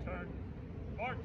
turn. March.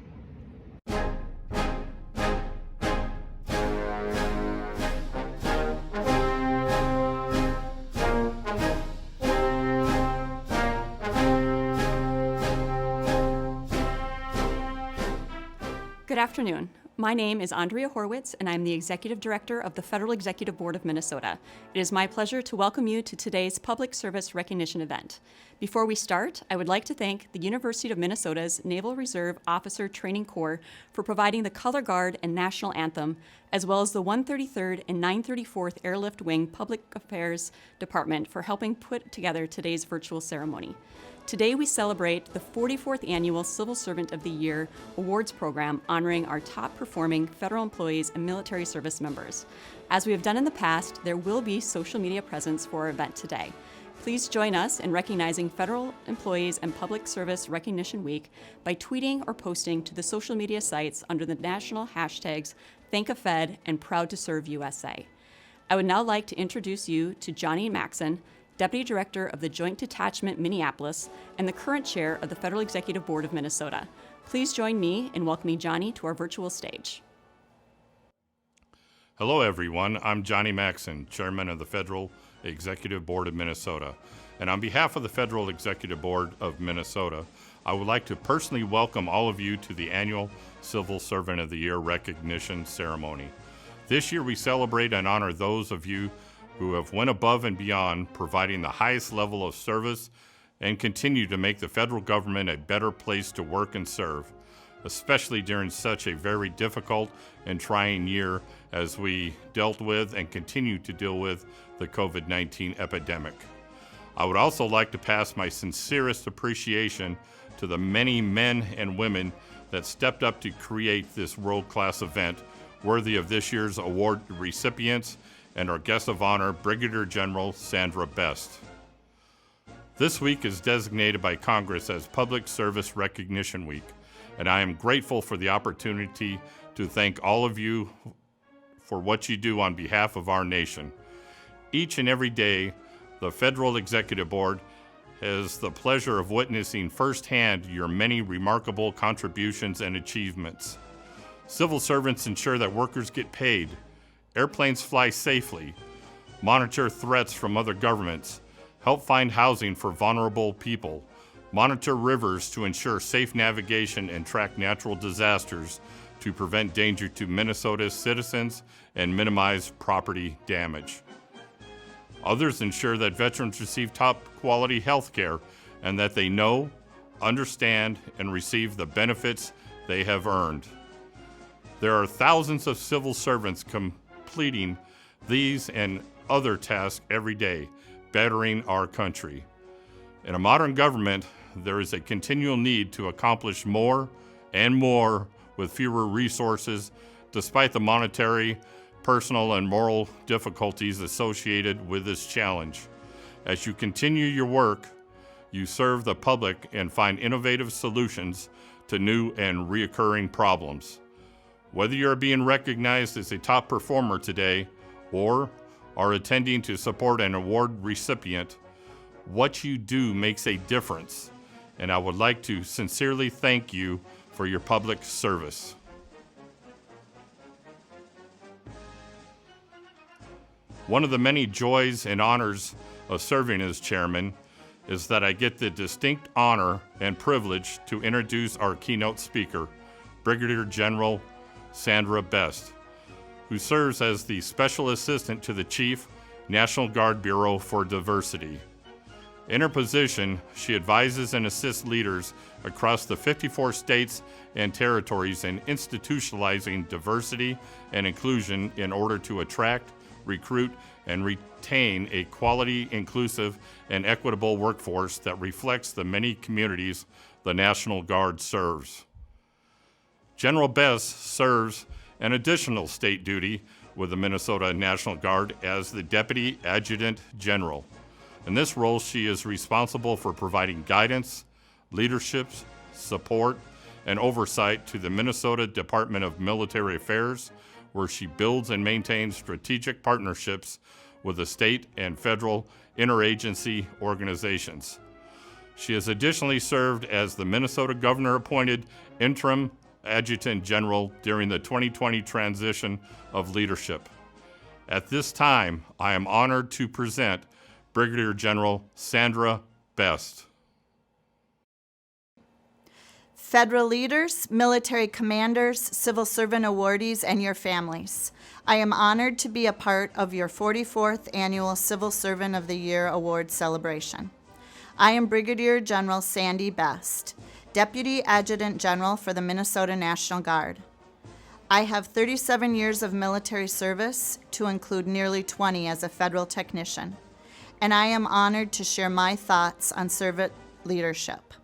Good afternoon. My name is Andrea Horwitz, and I'm the Executive Director of the Federal Executive Board of Minnesota. It is my pleasure to welcome you to today's Public Service Recognition event. Before we start, I would like to thank the University of Minnesota's Naval Reserve Officer Training Corps for providing the Color Guard and National Anthem, as well as the 133rd and 934th Airlift Wing Public Affairs Department for helping put together today's virtual ceremony. Today we celebrate the 44th Annual Civil Servant of the Year Awards Program honoring our top-performing federal employees and military service members. As we have done in the past, there will be social media presence for our event today. Please join us in recognizing Federal Employees and Public Service Recognition Week by tweeting or posting to the social media sites under the national hashtags ThankAFed and Proud to Serve USA. I would now like to introduce you to Johnny Maxson, Deputy Director of the Joint Detachment Minneapolis and the current Chair of the Federal Executive Board of Minnesota. Please join me in welcoming Johnny to our virtual stage. Hello everyone, I'm Johnny Maxson, Chairman of the Federal Executive Board of Minnesota. And on behalf of the Federal Executive Board of Minnesota, I would like to personally welcome all of you to the annual Civil Servant of the Year recognition ceremony. This year we celebrate and honor those of you who have went above and beyond providing the highest level of service and continue to make the federal government a better place to work and serve, especially during such a very difficult and trying year as we dealt with and continue to deal with the COVID-19 epidemic. I would also like to pass my sincerest appreciation to the many men and women that stepped up to create this world-class event worthy of this year's award recipients and our guest of honor, Brigadier General Sandra Best. This week is designated by Congress as Public Service Recognition Week, and I am grateful for the opportunity to thank all of you for what you do on behalf of our nation. Each and every day, the Federal Executive Board has the pleasure of witnessing firsthand your many remarkable contributions and achievements. Civil servants ensure that workers get paid, airplanes fly safely, monitor threats from other governments, help find housing for vulnerable people, monitor rivers to ensure safe navigation and track natural disasters to prevent danger to Minnesota's citizens and minimize property damage. Others ensure that veterans receive top quality health care and that they know, understand, and receive the benefits they have earned. There are thousands of civil servants completing these and other tasks every day, bettering our country. In a modern government, there is a continual need to accomplish more and more with fewer resources, despite the monetary, personal, and moral difficulties associated with this challenge. As you continue your work, you serve the public and find innovative solutions to new and reoccurring problems. Whether you're being recognized as a top performer today or are attending to support an award recipient, what you do makes a difference, and I would like to sincerely thank you for your public service. One of the many joys and honors of serving as chairman is that I get the distinct honor and privilege to introduce our keynote speaker, Brigadier General Sandra Best, who serves as the Special Assistant to the Chief, National Guard Bureau for Diversity. In her position, she advises and assists leaders across the 54 states and territories in institutionalizing diversity and inclusion in order to attract, recruit, and retain a quality, inclusive, and equitable workforce that reflects the many communities the National Guard serves. General Best serves an additional state duty with the Minnesota National Guard as the Deputy Adjutant General. In this role, she is responsible for providing guidance, leadership, support, and oversight to the Minnesota Department of Military Affairs, where she builds and maintains strategic partnerships with the state and federal interagency organizations. She has additionally served as the Minnesota governor-appointed interim adjutant general during the 2020 transition of leadership. At this time, I am honored to present Brigadier General Sandra Best. Federal leaders, military commanders, civil servant awardees, and your families, I am honored to be a part of your 44th Annual Civil Servant of the Year Award celebration. I am Brigadier General Sandy Best, Deputy Adjutant General for the Minnesota National Guard. I have 37 years of military service, to include nearly 20 as a federal technician, and I am honored to share my thoughts on servant leadership.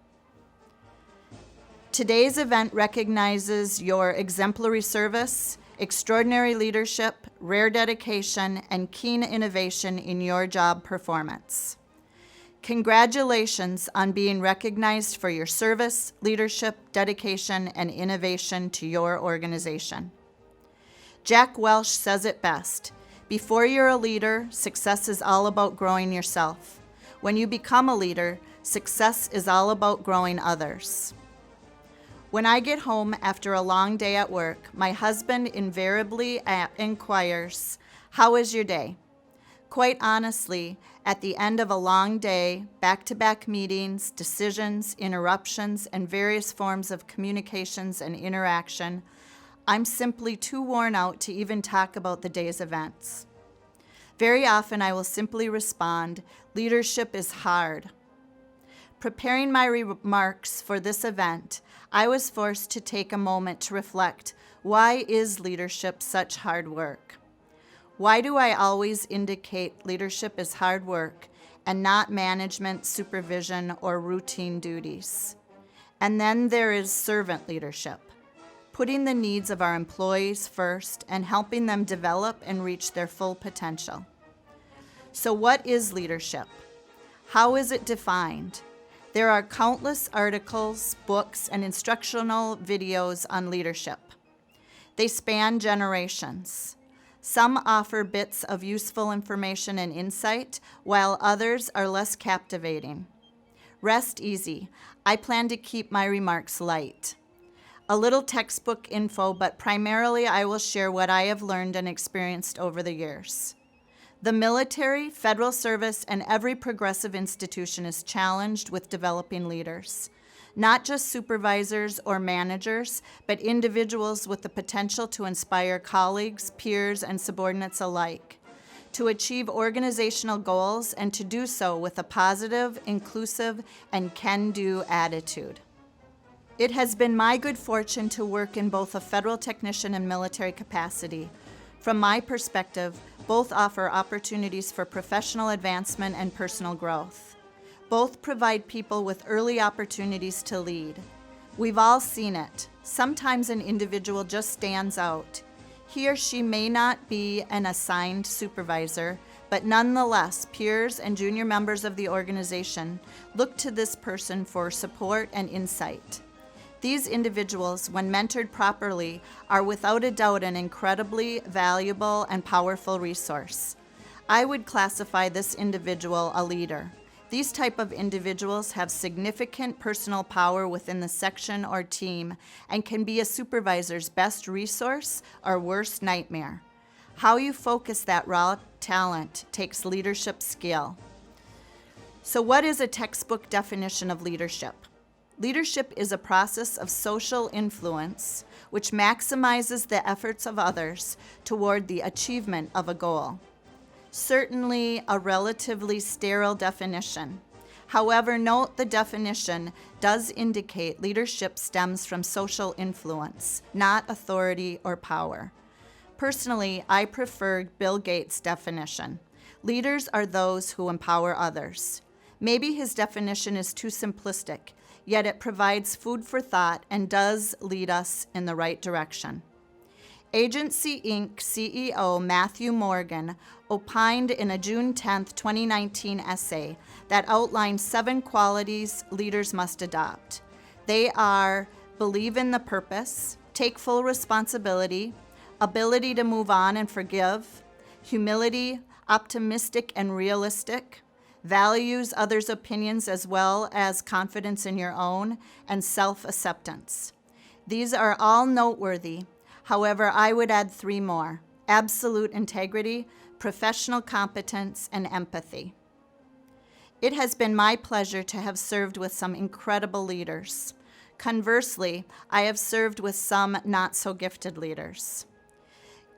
Today's event recognizes your exemplary service, extraordinary leadership, rare dedication, and keen innovation in your job performance. Congratulations on being recognized for your service, leadership, dedication, and innovation to your organization. Jack Welch says it best: before you're a leader, success is all about growing yourself. When you become a leader, success is all about growing others. When I get home after a long day at work, my husband invariably inquires, "How was your day?" Quite honestly, at the end of a long day, back-to-back meetings, decisions, interruptions, and various forms of communications and interaction, I'm simply too worn out to even talk about the day's events. Very often I will simply respond, "Leadership is hard." Preparing my remarks for this event, I was forced to take a moment to reflect, why is leadership such hard work? Why do I always indicate leadership is hard work and not management, supervision, or routine duties? And then there is servant leadership, putting the needs of our employees first and helping them develop and reach their full potential. So what is leadership? How is it defined? There are countless articles, books, and instructional videos on leadership. They span generations. Some offer bits of useful information and insight, while others are less captivating. Rest easy. I plan to keep my remarks light. A little textbook info, but primarily I will share what I have learned and experienced over the years. The military, federal service, and every progressive institution is challenged with developing leaders. Not just supervisors or managers, but individuals with the potential to inspire colleagues, peers, and subordinates alike, to achieve organizational goals and to do so with a positive, inclusive, and can-do attitude. It has been my good fortune to work in both a federal technician and military capacity. From my perspective, both offer opportunities for professional advancement and personal growth. Both provide people with early opportunities to lead. We've all seen it. Sometimes an individual just stands out. He or she may not be an assigned supervisor, but nonetheless, peers and junior members of the organization look to this person for support and insight. These individuals, when mentored properly, are without a doubt an incredibly valuable and powerful resource. I would classify this individual a leader. These type of individuals have significant personal power within the section or team and can be a supervisor's best resource or worst nightmare. How you focus that raw talent takes leadership skill. So what is a textbook definition of leadership? Leadership is a process of social influence which maximizes the efforts of others toward the achievement of a goal. Certainly a relatively sterile definition. However, note the definition does indicate leadership stems from social influence, not authority or power. Personally, I prefer Bill Gates' definition. Leaders are those who empower others. Maybe his definition is too simplistic, yet it provides food for thought and does lead us in the right direction. Agency Inc. CEO Matthew Morgan opined in a June 10, 2019 essay that outlined 7 qualities leaders must adopt. They are: believe in the purpose, take full responsibility, ability to move on and forgive, humility, optimistic and realistic, values others' opinions as well as confidence in your own, and self-acceptance. These are all noteworthy. However, I would add 3 more: absolute integrity, professional competence, and empathy. It has been my pleasure to have served with some incredible leaders. Conversely, I have served with some not-so-gifted leaders.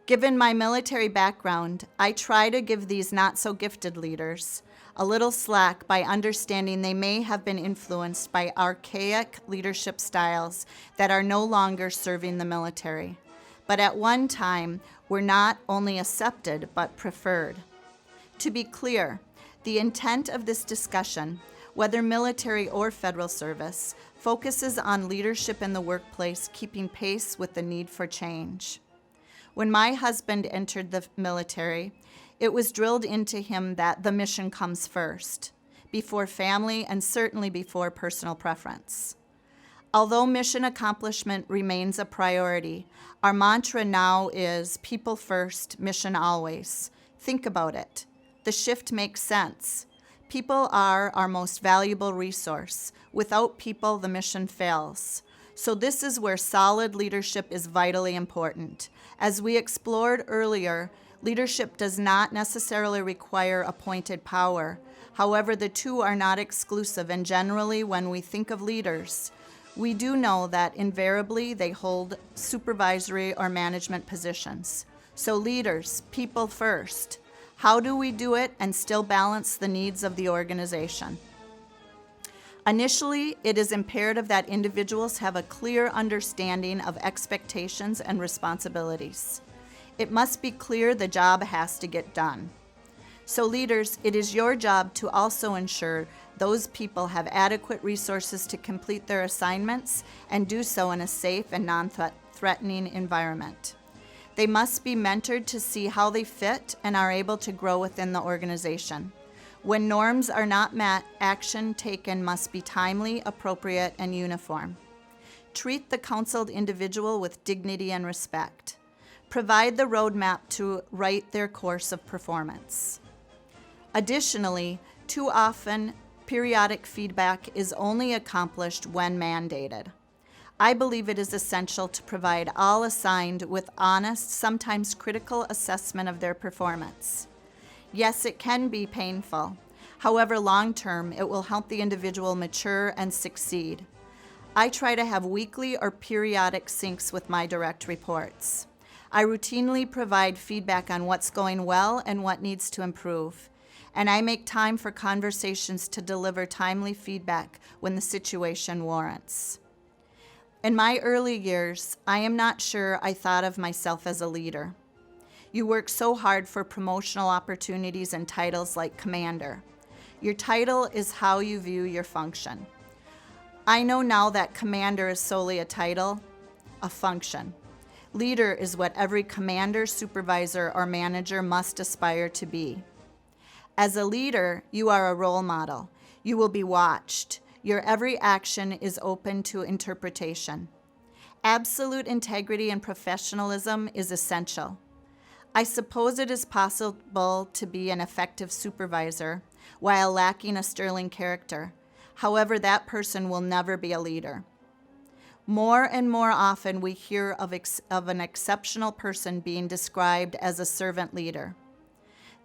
Given my military background, I try to give these not-so-gifted leaders a little slack by understanding they may have been influenced by archaic leadership styles that are no longer serving the military, but at one time were not only accepted but preferred. To be clear, the intent of this discussion, whether military or federal service, focuses on leadership in the workplace keeping pace with the need for change. When my husband entered the military, it was drilled into him that the mission comes first, before family and certainly before personal preference. Although mission accomplishment remains a priority, our mantra now is people first, mission always. Think about it. The shift makes sense. People are our most valuable resource. Without people, the mission fails. So this is where solid leadership is vitally important. As we explored earlier, leadership does not necessarily require appointed power. However, the two are not exclusive, and generally when we think of leaders, we do know that invariably they hold supervisory or management positions. So leaders, people first. How do we do it and still balance the needs of the organization? Initially, it is imperative that individuals have a clear understanding of expectations and responsibilities. It must be clear the job has to get done. So leaders, it is your job to also ensure those people have adequate resources to complete their assignments and do so in a safe and non-threatening environment. They must be mentored to see how they fit and are able to grow within the organization. When norms are not met, action taken must be timely, appropriate, and uniform. Treat the counseled individual with dignity and respect. Provide the roadmap to write their course of performance. Additionally, too often, periodic feedback is only accomplished when mandated. I believe it is essential to provide all assigned with honest, sometimes critical assessment of their performance. Yes, it can be painful. However, long-term, it will help the individual mature and succeed. I try to have weekly or periodic syncs with my direct reports. I routinely provide feedback on what's going well and what needs to improve. And I make time for conversations to deliver timely feedback when the situation warrants. In my early years, I am not sure I thought of myself as a leader. You work so hard for promotional opportunities and titles like commander. Your title is how you view your function. I know now that commander is solely a title, a function. Leader is what every commander, supervisor, or manager must aspire to be. As a leader, you are a role model. You will be watched. Your every action is open to interpretation. Absolute integrity and professionalism is essential. I suppose it is possible to be an effective supervisor while lacking a sterling character. However, that person will never be a leader. More and more often we hear of an exceptional person being described as a servant leader.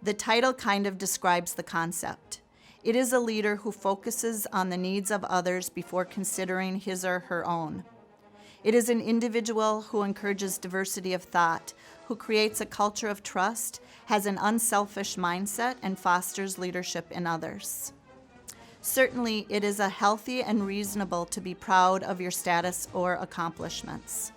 The title kind of describes the concept. It is a leader who focuses on the needs of others before considering his or her own. It is an individual who encourages diversity of thought, who creates a culture of trust, has an unselfish mindset, and fosters leadership in others. Certainly, it is healthy and reasonable to be proud of your status or accomplishments.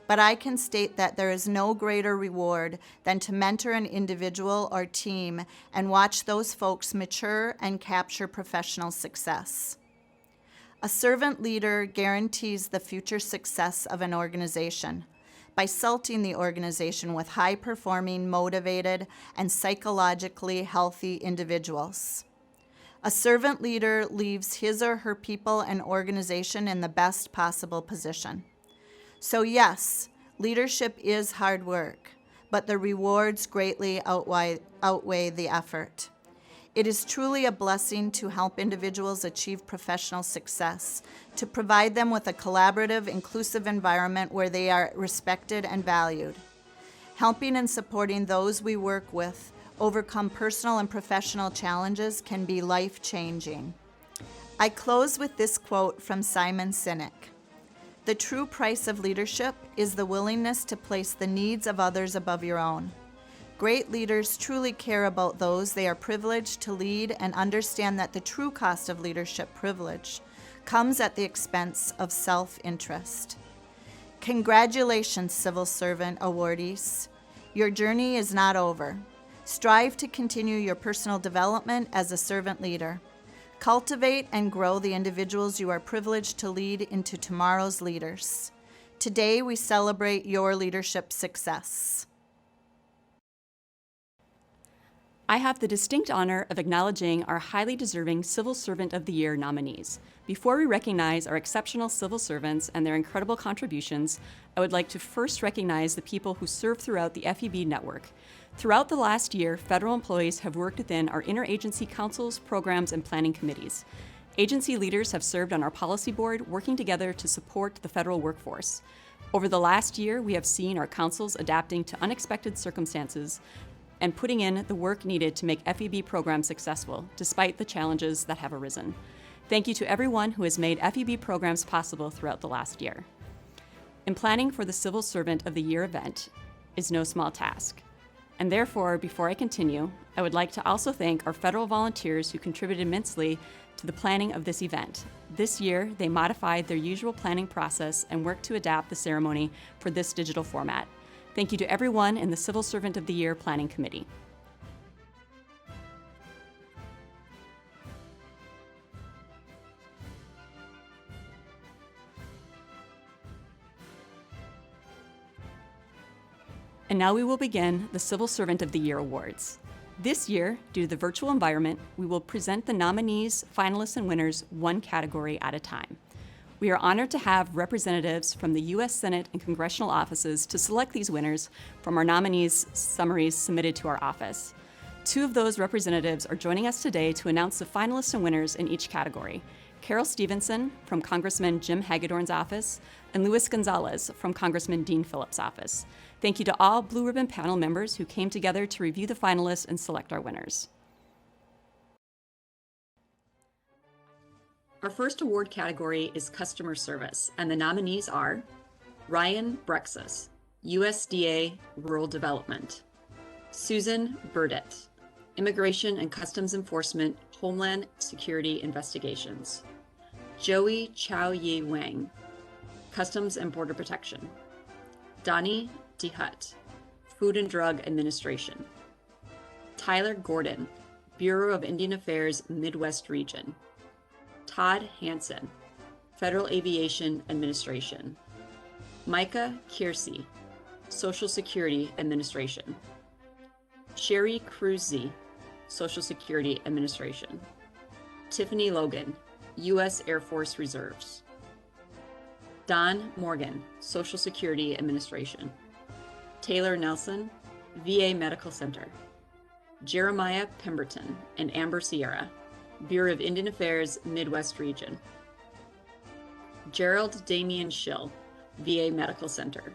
But I can state that there is no greater reward than to mentor an individual or team and watch those folks mature and capture professional success. A servant leader guarantees the future success of an organization by salting the organization with high-performing, motivated, and psychologically healthy individuals. A servant leader leaves his or her people and organization in the best possible position. So yes, leadership is hard work, but the rewards greatly outweigh the effort. It is truly a blessing to help individuals achieve professional success, to provide them with a collaborative, inclusive environment where they are respected and valued. Helping and supporting those we work with overcome personal and professional challenges can be life-changing. I close with this quote from Simon Sinek. "The true price of leadership is the willingness to place the needs of others above your own." Great leaders truly care about those they are privileged to lead and understand that the true cost of leadership privilege comes at the expense of self-interest. Congratulations, civil servant awardees. Your journey is not over. Strive to continue your personal development as a servant leader. Cultivate and grow the individuals you are privileged to lead into tomorrow's leaders. Today, we celebrate your leadership success. I have the distinct honor of acknowledging our highly deserving Civil Servant of the Year nominees. Before we recognize our exceptional civil servants and their incredible contributions, I would like to first recognize the people who serve throughout the FEB network. Throughout the last year, federal employees have worked within our interagency councils, programs, and planning committees. Agency leaders have served on our policy board, working together to support the federal workforce. Over the last year, we have seen our councils adapting to unexpected circumstances and putting in the work needed to make FEB programs successful, despite the challenges that have arisen. Thank you to everyone who has made FEB programs possible throughout the last year. In planning for the Civil Servant of the Year event is no small task. And therefore, before I continue, I would like to also thank our federal volunteers who contributed immensely to the planning of this event. This year, they modified their usual planning process and worked to adapt the ceremony for this digital format. Thank you to everyone in the Civil Servant of the Year Planning Committee. And now we will begin the Civil Servant of the Year Awards. This year, due to the virtual environment, we will present the nominees, finalists, and winners one category at a time. We are honored to have representatives from the U.S. Senate and congressional offices to select these winners from our nominees' summaries submitted to our office. Two of those representatives are joining us today to announce the finalists and winners in each category. Carol Stevenson from Congressman Jim Hagedorn's office, and Luis Gonzalez from Congressman Dean Phillips' office. Thank you to all Blue Ribbon panel members who came together to review the finalists and select our winners. Our first award category is Customer Service, and the nominees are Ryan Brexis, USDA Rural Development; Susan Burdett, Immigration and Customs Enforcement, Homeland Security Investigations; Joey Chow Yi Wang, Customs and Border Protection; Donnie DeHutt, Food and Drug Administration; Tyler Gordon, Bureau of Indian Affairs, Midwest Region; Todd Hansen, Federal Aviation Administration; Micah Kiersey, Social Security Administration; Sherry Cruzy, Social Security Administration; Tiffany Logan, U.S. Air Force Reserves; Don Morgan, Social Security Administration; Taylor Nelson, VA Medical Center; Jeremiah Pemberton and Amber Sierra, Bureau of Indian Affairs, Midwest Region; Gerald Damian Schill, VA Medical Center;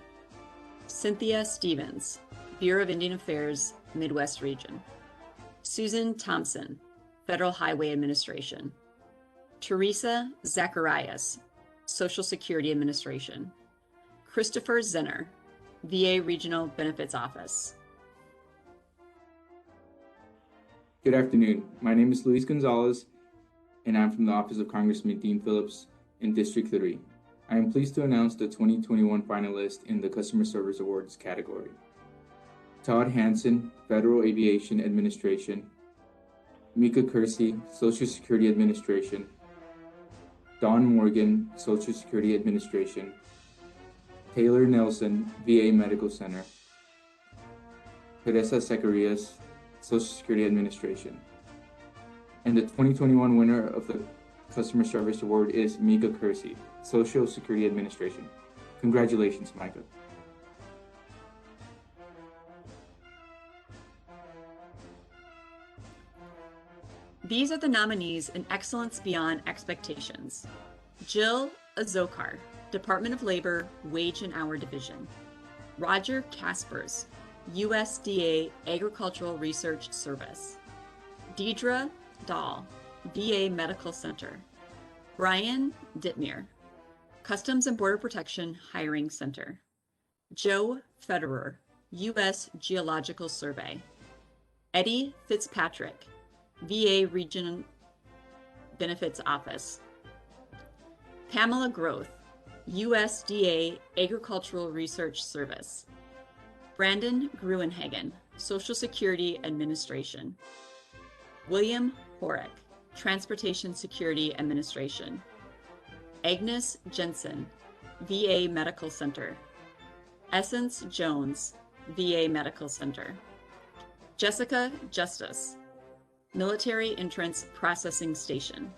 Cynthia Stevens, Bureau of Indian Affairs, Midwest Region; Susan Thompson, Federal Highway Administration; Teresa Zacharias, Social Security Administration; Christopher Zenner, VA Regional Benefits Office. Good afternoon. My name is Luis Gonzalez, and I'm from the Office of Congressman Dean Phillips in District 3. I am pleased to announce the 2021 finalists in the Customer Service Awards category. Todd Hansen, Federal Aviation Administration; Mika Kersey, Social Security Administration; Don Morgan, Social Security Administration; Taylor Nelson, VA Medical Center; Teresa Zacharias, Social Security Administration. And the 2021 winner of the Customer Service Award is Mika Kersey, Social Security Administration. Congratulations, Micah. These are the nominees in Excellence Beyond Expectations. Jill Azokar, Department of Labor, Wage and Hour Division. Roger Caspers, USDA Agricultural Research Service. Deidre Dahl, VA Medical Center. Brian Dittmer, Customs and Border Protection Hiring Center. Joe Federer, U.S. Geological Survey. Eddie Fitzpatrick, VA Region Benefits Office. Pamela Groth, USDA Agricultural Research Service. Brandon Gruenhagen, Social Security Administration. William Horek, Transportation Security Administration. Agnes Jensen, VA Medical Center. Essence Jones, VA Medical Center. Jessica Justice, Military Entrance Processing Station.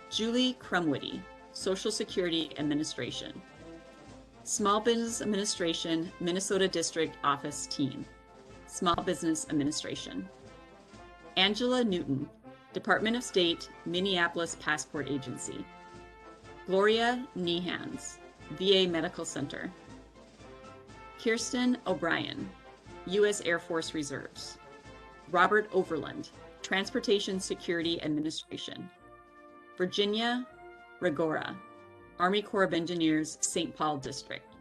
Julie Crumwitty, Social Security Administration. Small Business Administration, Minnesota District Office Team. Small Business Administration. Angela Newton, Department of State, Minneapolis Passport Agency. Gloria Nehans, VA Medical Center. Kirsten O'Brien, U.S. Air Force Reserves. Robert Overland, Transportation Security Administration. Virginia Regora, Army Corps of Engineers, St. Paul District.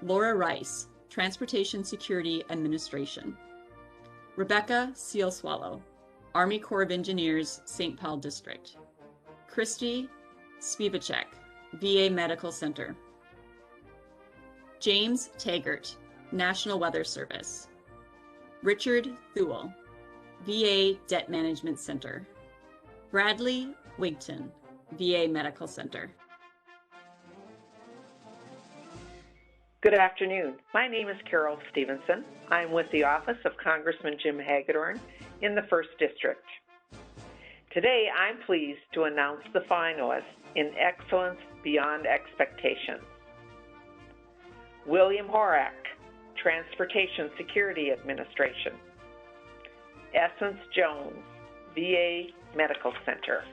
Laura Rice, Transportation Security Administration. Rebecca Sealswallow, Army Corps of Engineers, St. Paul District. Christy Spivacek, VA Medical Center. James Taggart, National Weather Service. Richard Thewell, VA Debt Management Center. Bradley Wigton, VA Medical Center. Good afternoon. My name is Carol Stevenson. I'm with the Office of Congressman Jim Hagedorn in the 1st District. Today, I'm pleased to announce the finalists in Excellence Beyond Expectations. William Horak, Transportation Security Administration. Essence Jones, VA Medical Center.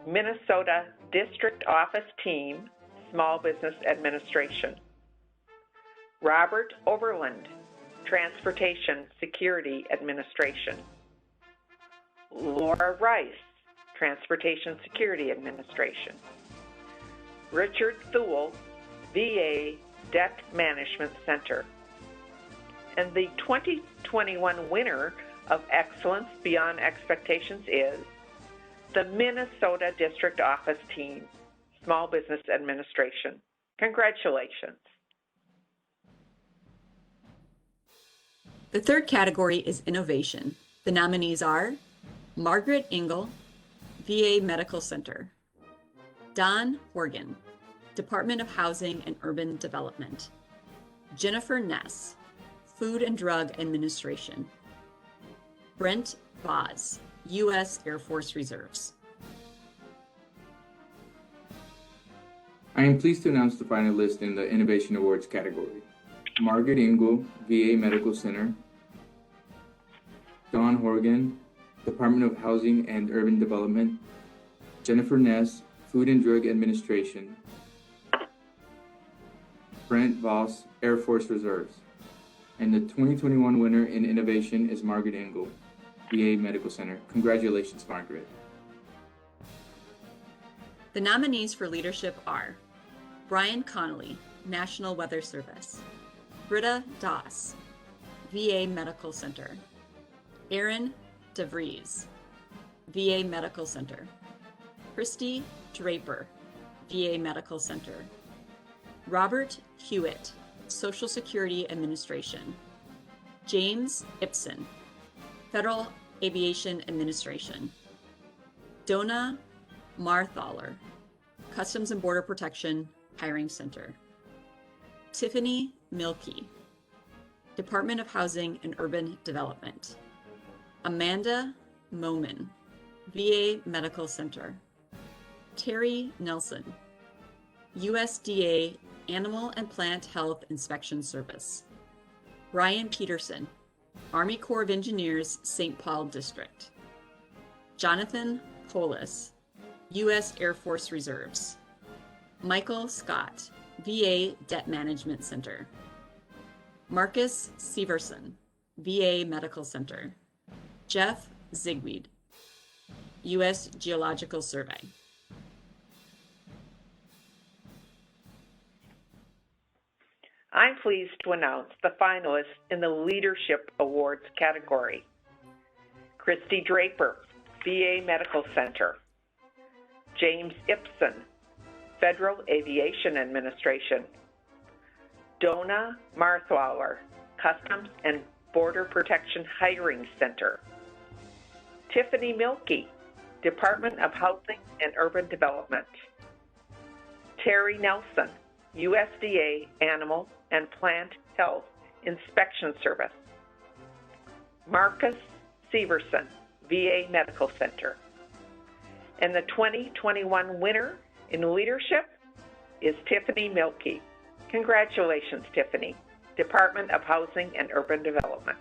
Minnesota District Office Team, Small Business Administration. Robert Overland, Transportation Security Administration. Laura Rice, Transportation Security Administration. Richard Thewell, VA Debt Management Center. And the 2021 winner of Excellence Beyond Expectations is the Minnesota District Office Team, Small Business Administration. Congratulations. The third category is Innovation. The nominees are Margaret Engel, VA Medical Center. Don Horgan, Department of Housing and Urban Development. Jennifer Ness, Food and Drug Administration. Brent Voss, U.S. Air Force Reserves. I am pleased to announce the finalists in the Innovation Awards category. Margaret Engel, VA Medical Center. Don Horgan, Department of Housing and Urban Development. Jennifer Ness, Food and Drug Administration. Brent Voss, Air Force Reserves. And the 2021 winner in Innovation is Margaret Engel, VA Medical Center. Congratulations, Margaret. The nominees for leadership are Brian Connolly, National Weather Service. Britta Doss, VA Medical Center. Aaron DeVries, VA Medical Center. Christy Draper, VA Medical Center. Robert Hewitt, Social Security Administration. James Ibsen, Federal Aviation Administration. Donna Marthaler, Customs and Border Protection Hiring Center. Tiffany Milkey, Department of Housing and Urban Development. Amanda Moman, VA Medical Center. Terry Nelson, USDA Animal and Plant Health Inspection Service. Brian Peterson, Army Corps of Engineers, St. Paul District. Jonathan Polis, U.S. Air Force Reserves. Michael Scott, VA Debt Management Center. Marcus Severson, VA Medical Center. Jeff Zigweed, U.S. Geological Survey. I'm pleased to announce the finalists in the Leadership Awards category. Christy Draper, VA Medical Center. James Ipson, Federal Aviation Administration. Donna Marthweiler, Customs and Border Protection Hiring Center. Tiffany Milkey, Department of Housing and Urban Development. Terry Nelson, USDA Animal and Plant Health Inspection Service. Marcus Severson, VA Medical Center. And the 2021 winner in leadership is Tiffany Milkey. Congratulations, Tiffany, Department of Housing and Urban Development.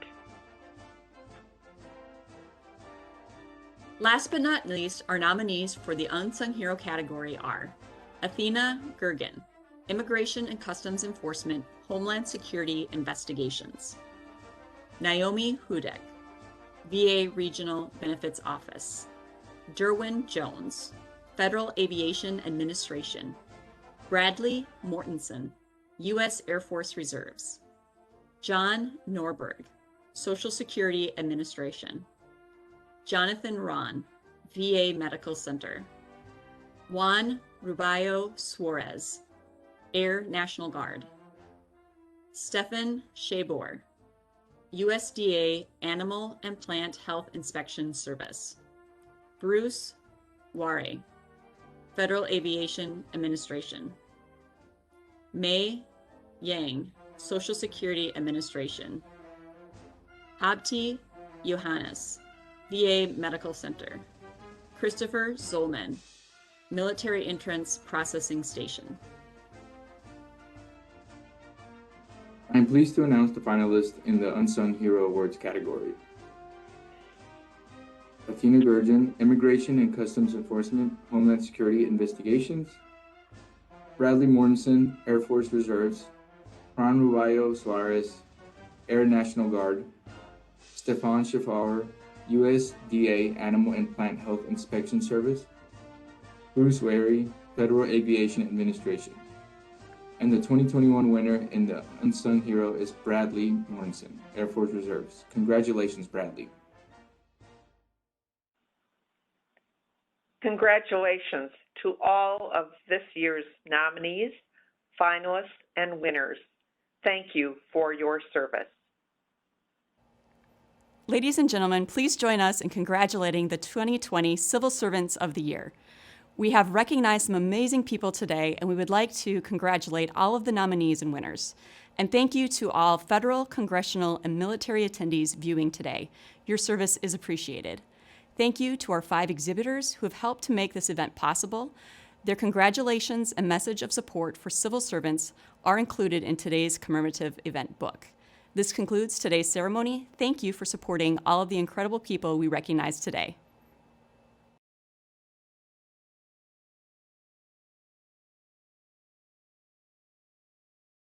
Last but not least, our nominees for the Unsung Hero category are Athena Gergen, Immigration and Customs Enforcement, Homeland Security Investigations. Naomi Hudek, VA Regional Benefits Office. Derwin Jones, Federal Aviation Administration. Bradley Mortensen, U.S. Air Force Reserves. John Norberg, Social Security Administration. Jonathan Ron, VA Medical Center. Juan Rubayo Suarez, Air National Guard. Stefan Shabor, USDA Animal and Plant Health Inspection Service. Bruce Ware, Federal Aviation Administration. Mei Yang, Social Security Administration. Abti Johannes, VA Medical Center. Christopher Zolman, Military Entrance Processing Station. I'm pleased to announce the finalists in the Unsung Hero Awards category. Athena Gergen, Immigration and Customs Enforcement, Homeland Security Investigations. Bradley Mortensen, Air Force Reserves. Juan Rubayo Suarez, Air National Guard. Stefan Schaffauer, USDA Animal and Plant Health Inspection Service. Bruce Wary, Federal Aviation Administration. And the 2021 winner in the Unsung Hero is Bradley Mortensen, Air Force Reserves. Congratulations, Bradley. Congratulations to all of this year's nominees, finalists, and winners. Thank you for your service. Ladies and gentlemen, please join us in congratulating the 2020 Civil Servants of the Year. We have recognized some amazing people today, and we would like to congratulate all of the nominees and winners. And thank you to all federal, congressional, and military attendees viewing today. Your service is appreciated. Thank you to our 5 exhibitors who have helped to make this event possible. Their congratulations and message of support for civil servants are included in today's commemorative event book. This concludes today's ceremony. Thank you for supporting all of the incredible people we recognize today.